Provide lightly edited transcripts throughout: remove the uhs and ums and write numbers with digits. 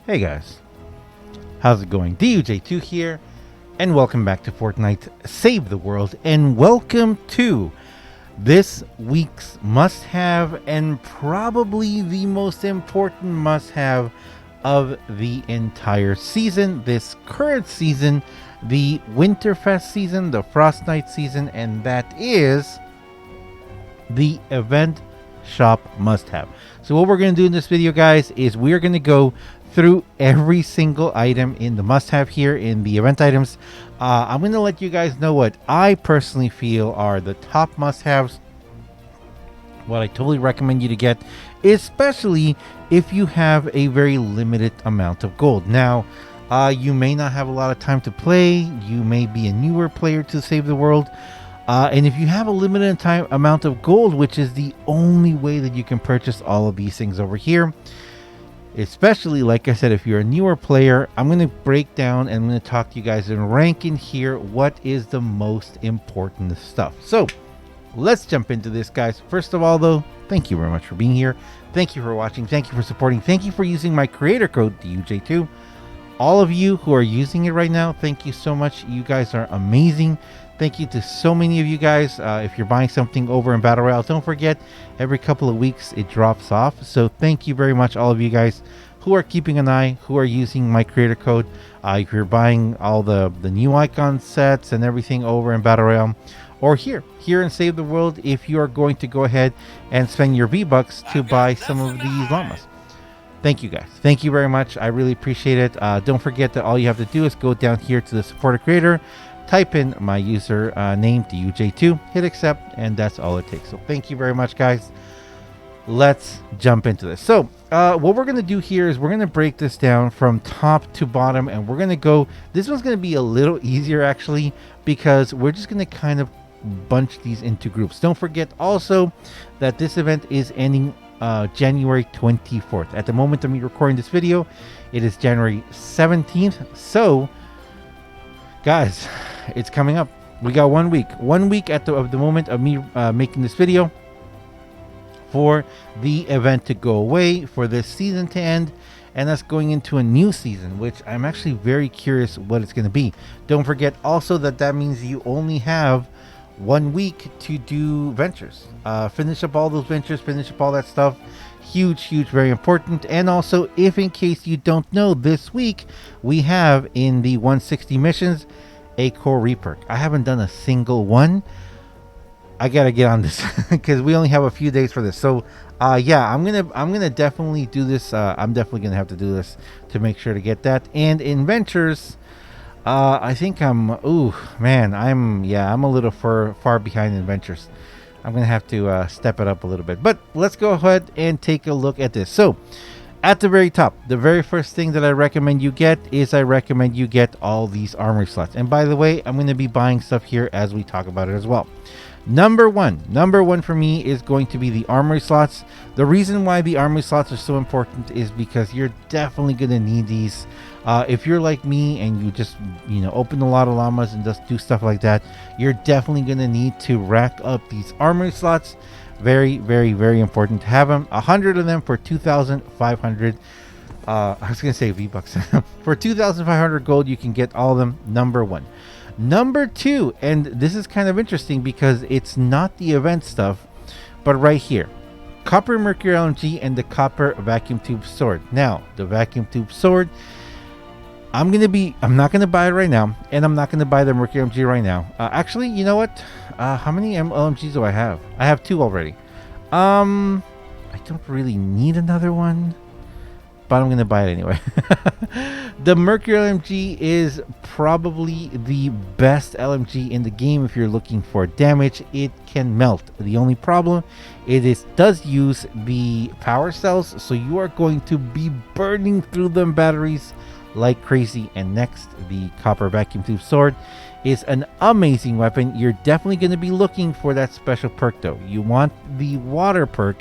Hey guys, how's it going? DUJ2 here, and welcome back to Fortnite Save the World, and welcome to this week's must-have, and probably the most important must-have of the entire season, this current season, the Winterfest season, the Frostnite season, and that is the event shop must-have. So what we're going to do in this video, guys, is we're going to go through every single item in the must-have here in the event items. I'm going to let you guys know what I personally feel are the top must-haves, what I totally recommend you to get, especially if you have a very limited amount of gold. Now, you may not have a lot of time to play, you may be a newer player to Save the World, and if you have a limited amount of gold, which is the only way that you can purchase all of these things over here, especially, like I said, if you're a newer player, I'm going to break down and I'm going to talk to you guys and rank in here what is the most important stuff. So let's jump into this, guys. First of all, though, thank you very much for being here. Thank you for watching. Thank you for supporting. Thank you for using my creator code, DUJ2. All of you who are using it right now, thank you so much. You guys are amazing. Thank you to so many of you guys. If you're buying something over in Battle Royale, don't forget, every couple of weeks it drops off. So thank you very much, all of you guys who are keeping an eye, who are using my creator code. If you're buying all the new icon sets and everything over in Battle Royale, or here in Save the World, if you are going to go ahead and spend your V-Bucks to buy some of these llamas. Thank you, guys. Thank you very much. I really appreciate it. Don't forget that all you have to do is go down here to the support a creator, type in my user name, DUJ2, hit accept, and that's all it takes. So thank you very much, guys. Let's jump into this. So what we're going to do here is we're going to break this down from top to bottom, and we're going to go, this one's going to be a little easier actually, because we're just going to kind of bunch these into groups. Don't forget also that this event is ending January 24th. At the moment of me recording this video, it is January 17th. So guys, it's coming up. We got 1 week. 1 week at the moment of me making this video for the event to go away, for this season to end, and that's going into a new season, which I'm actually very curious what it's going to be. Don't forget also that means you only have 1 week to do ventures. Finish up all those ventures, finish up all that stuff. Huge, very important. And also, if in case you don't know, this week we have in the 160 missions a core reperk. I haven't done a single one. I gotta get on this because we only have a few days for this. So yeah, I'm gonna definitely do this. I'm definitely gonna have to do this to make sure to get that. And in ventures, I think I'm a little far behind in ventures. I'm gonna have to step it up a little bit, but let's go ahead and take a look at this. So at the very top, the very first thing that I recommend you get is all these armory slots. And by the way, I'm going to be buying stuff here as we talk about it as well. Number one for me is going to be the armory slots. The reason why the armory slots are so important is because you're definitely going to need these. If you're like me and you just, open a lot of llamas and just do stuff like that, you're definitely going to need to rack up these armory slots. Very important to have them. 100 of them for 2,500. I was gonna say V-Bucks. For 2,500 gold, you can get all of them. Number one. Number two, and this is kind of interesting because it's not the event stuff, but right here, copper mercury LMG and the copper vacuum tube sword. Now, the vacuum tube sword, I'm not gonna buy it right now, and I'm not gonna buy the mercury LMG right now. Actually, you know what? How many LMGs do I have? I have 2 already. I don't really need another one, but I'm gonna buy it anyway. The mercury LMG is probably the best LMG in the game if you're looking for damage. It can melt. The only problem, does use the power cells, so you are going to be burning through them batteries like crazy. And next, the copper vacuum tube sword is an amazing weapon. You're definitely going to be looking for that special perk though. You want the water perk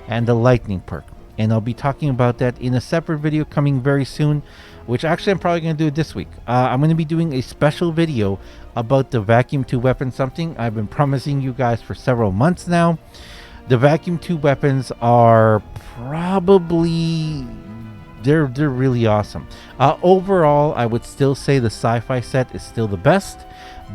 and the lightning perk, and I'll be talking about that in a separate video coming very soon, which actually I'm probably going to do it this week. I'm going to be doing a special video about the vacuum tube weapon, something I've been promising you guys for several months now. The vacuum tube weapons are probably they're really awesome. Overall, I would still say the sci-fi set is still the best,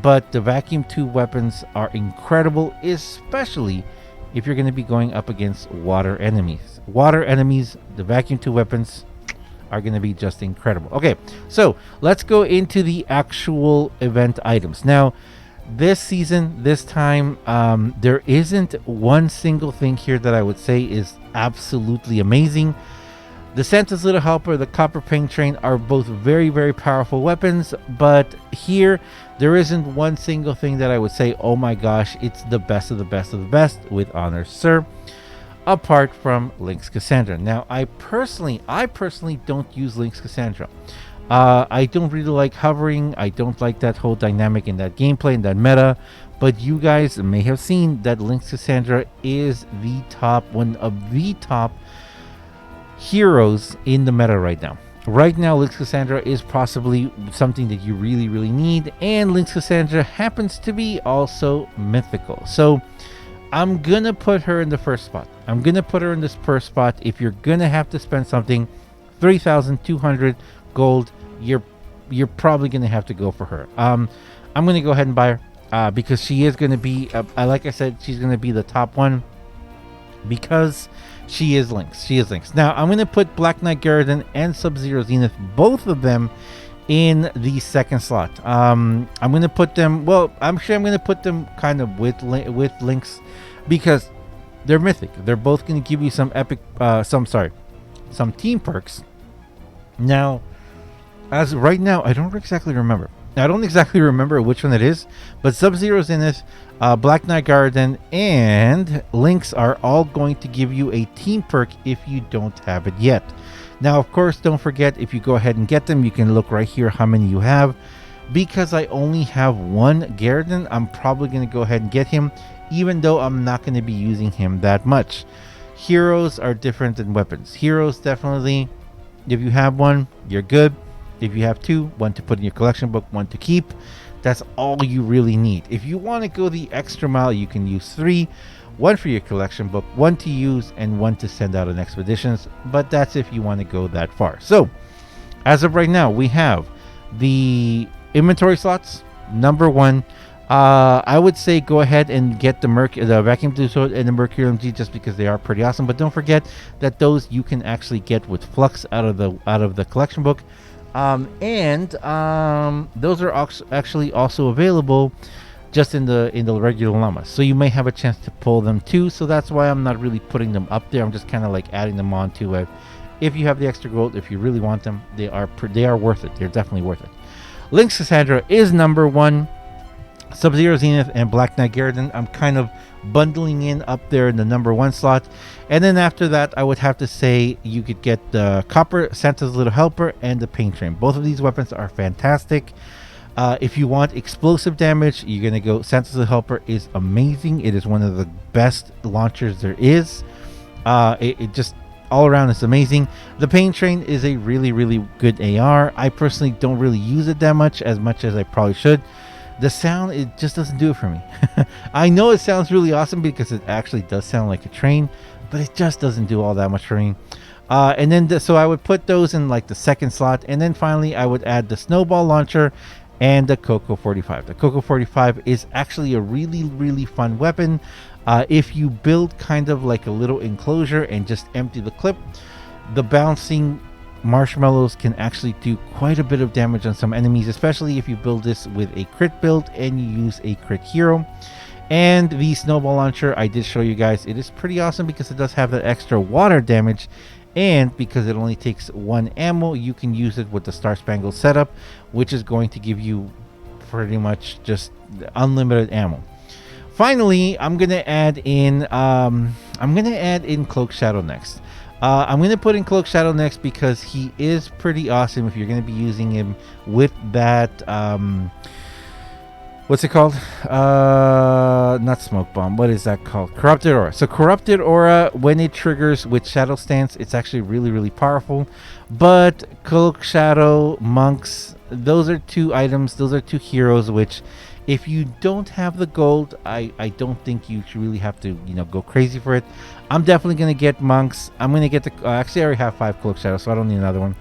but the vacuum tube weapons are incredible, especially if you're going to be going up against water enemies. Water enemies, the vacuum tube weapons are going to be just incredible. Okay, so let's go into the actual event items. Now, this season, this time, there isn't one single thing here that I would say is absolutely amazing. The Santa's Little Helper, the Copper Paint Train are both very, very powerful weapons, but here there isn't one single thing that I would say, oh my gosh, it's the best of the best of the best, with honor, sir, apart from Link's Cassandra. Now, I personally don't use Link's Cassandra. I don't really like hovering. I don't like that whole dynamic in that gameplay, in that meta. But you guys may have seen that Link's Cassandra is the top, one of the top heroes in the meta right now. Right now, Link's Cassandra is possibly something that you really, really need. And Link's Cassandra happens to be also mythical. So I'm going to put her in the first spot. I'm going to put her in this first spot. If you're going to have to spend something, 3,200 gold, you're probably going to have to go for her. I'm going to go ahead and buy her because she is going to be, like I said, she's going to be the top one because she is Lynx. She is Lynx. Now, I'm going to put Black Knight Garridan and Sub-Zero Zenith, both of them, in the second slot. I'm going to put them, well, I'm going to put them kind of with Lynx because they're mythic. They're both going to give you some epic, some team perks. Now, as right now, I don't exactly remember which one it is, but Sub-Zero Zenith, Black Knight Garden, and Lynx are all going to give you a team perk if you don't have it yet. Now, of course, don't forget, if you go ahead and get them, you can look right here how many you have. Because I only have one Garridan, I'm probably going to go ahead and get him, even though I'm not going to be using him that much. Heroes are different than weapons. Heroes, definitely, if you have one, you're good. If you have two, one to put in your collection book, one to keep, that's all you really need. If you want to go the extra mile, you can use three. One for your collection book, one to use, and one to send out on expeditions. But that's if you want to go that far. So, as of right now, we have the inventory slots. Number one, I would say go ahead and get the vacuum tube sword and the Mercury MG just because they are pretty awesome. But don't forget that those you can actually get with Flux out of the collection book. Those are actually also available just in the regular llamas, so you may have a chance to pull them too. So that's why I'm not really putting them up there. I'm just kind of like adding them on to it. If you have the extra gold, if you really want them, they are worth it. They're definitely worth it. Link's Cassandra is number one. Sub-Zero Zenith and Black Knight Garridan, I'm kind of bundling in up there in the number one slot. And then after that, I would have to say you could get the Copper, Santa's Little Helper, and the Paint Train. Both of these weapons are fantastic. If you want explosive damage, you're going to go Santa's Little Helper is amazing. It is one of the best launchers there is. It just all around is amazing. The Paint Train is a really, really good AR. I personally don't really use it that much as I probably should. The sound, it just doesn't do it for me. I know it sounds really awesome because it actually does sound like a train, but it just doesn't do all that much for me. And then, so I would put those in like the second slot. And then finally, I would add the Snowball Launcher and the Coco 45. The Coco 45 is actually a really, really fun weapon. If you build kind of like a little enclosure and just empty the clip, the bouncing marshmallows can actually do quite a bit of damage on some enemies, especially if you build this with a crit build and you use a crit hero. And the Snowball Launcher, I did show you guys, it is pretty awesome because it does have that extra water damage, and because it only takes one ammo, you can use it with the Star Spangled setup, which is going to give you pretty much just unlimited ammo. Finally, I'm gonna add in Cloak Shadow next. I'm going to put in Cloak Shadow next because he is pretty awesome if you're going to be using him with that, what's it called? Not Smoke Bomb. What is that called? Corrupted Aura. So Corrupted Aura, when it triggers with Shadow Stance, it's actually really, really powerful. But Cloak Shadow, Monks, those are two items, those are two heroes which, if you don't have the gold, I don't think you should really have to, go crazy for it. I'm definitely going to get monks. I'm going to get the... actually, I already have 5 cloak shadows, so I don't need another one.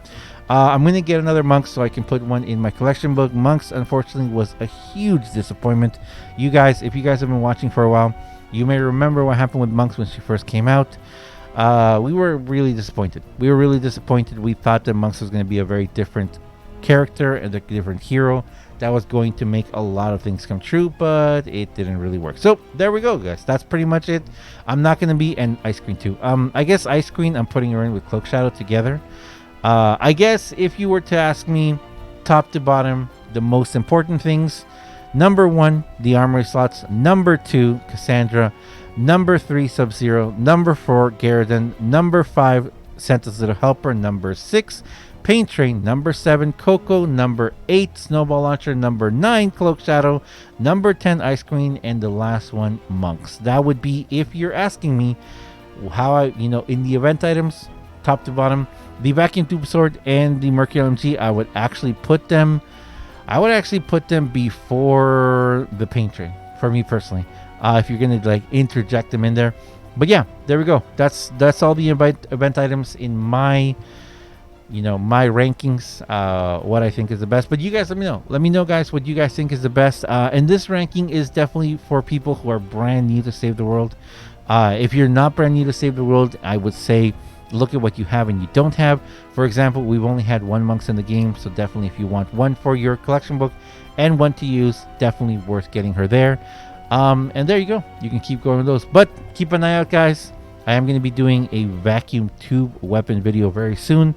I'm going to get another monk so I can put one in my collection book. Monks, unfortunately, was a huge disappointment. You guys, if you guys have been watching for a while, you may remember what happened with monks when she first came out. We were really disappointed. We thought that monks was going to be a very different character and a different hero that was going to make a lot of things come true, but it didn't really work. So there we go, guys. That's pretty much it. I'm not going to be... and Ice Queen too. I guess Ice Queen, I'm putting her in with Cloak Shadow together. I guess if you were to ask me top to bottom, the most important things: number 1, the armory slots; number 2, Cassandra; number 3, Sub-Zero; number 4, Garridan; number 5, Santa's Little Helper; number 6, Paint Train; number 7, Coco; number 8, Snowball Launcher; number 9, Cloak Shadow; number 10, Ice Queen; and the last one, Monks. That would be, if you're asking me how I, in the event items, top to bottom, the Vacuum Tube Sword and the Mercury LMG, I would actually put them before the Paint Train, for me personally. If you're gonna interject them in there. But yeah, there we go. That's all the event items in my my rankings, what I think is the best. But you guys let me know guys, what you guys think is the best. And this ranking is definitely for people who are brand new to Save the World. If you're not brand new to Save the World, I would say look at what you have and you don't have. For example, we've only had 1 monks in the game, so definitely if you want one for your collection book and one to use, definitely worth getting her there. And there you go, you can keep going with those. But keep an eye out, guys. I am going to be doing a vacuum tube weapon video very soon,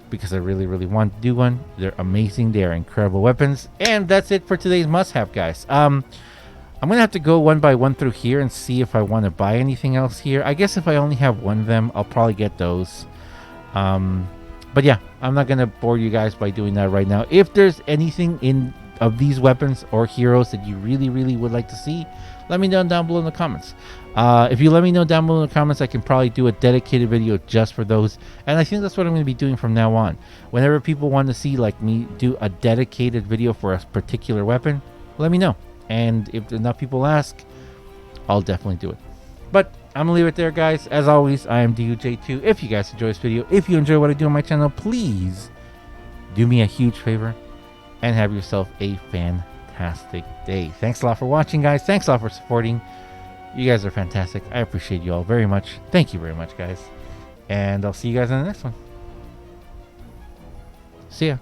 because I really want to do one. They're amazing. They are incredible weapons. And that's it for today's must-have, guys. I'm gonna have to go one by one through here and see if I want to buy anything else here. I guess if I only have 1 of them, I'll probably get those. But yeah, I'm not gonna bore you guys by doing that right now. If there's anything in of these weapons or heroes that you really would like to see, let me know down below in the comments. If you let me know down below in the comments, I can probably do a dedicated video just for those. And I think that's what I'm going to be doing from now on. Whenever people want to see me do a dedicated video for a particular weapon, let me know. And if enough people ask, I'll definitely do it. But I'm going to leave it there, guys. As always, I am DUJ2. If you guys enjoy this video, if you enjoy what I do on my channel, please do me a huge favor and have yourself a fantastic day. Thanks a lot for watching, guys. Thanks a lot for supporting. You guys are fantastic. I appreciate you all very much. Thank you very much, guys. And I'll see you guys in the next one. See ya.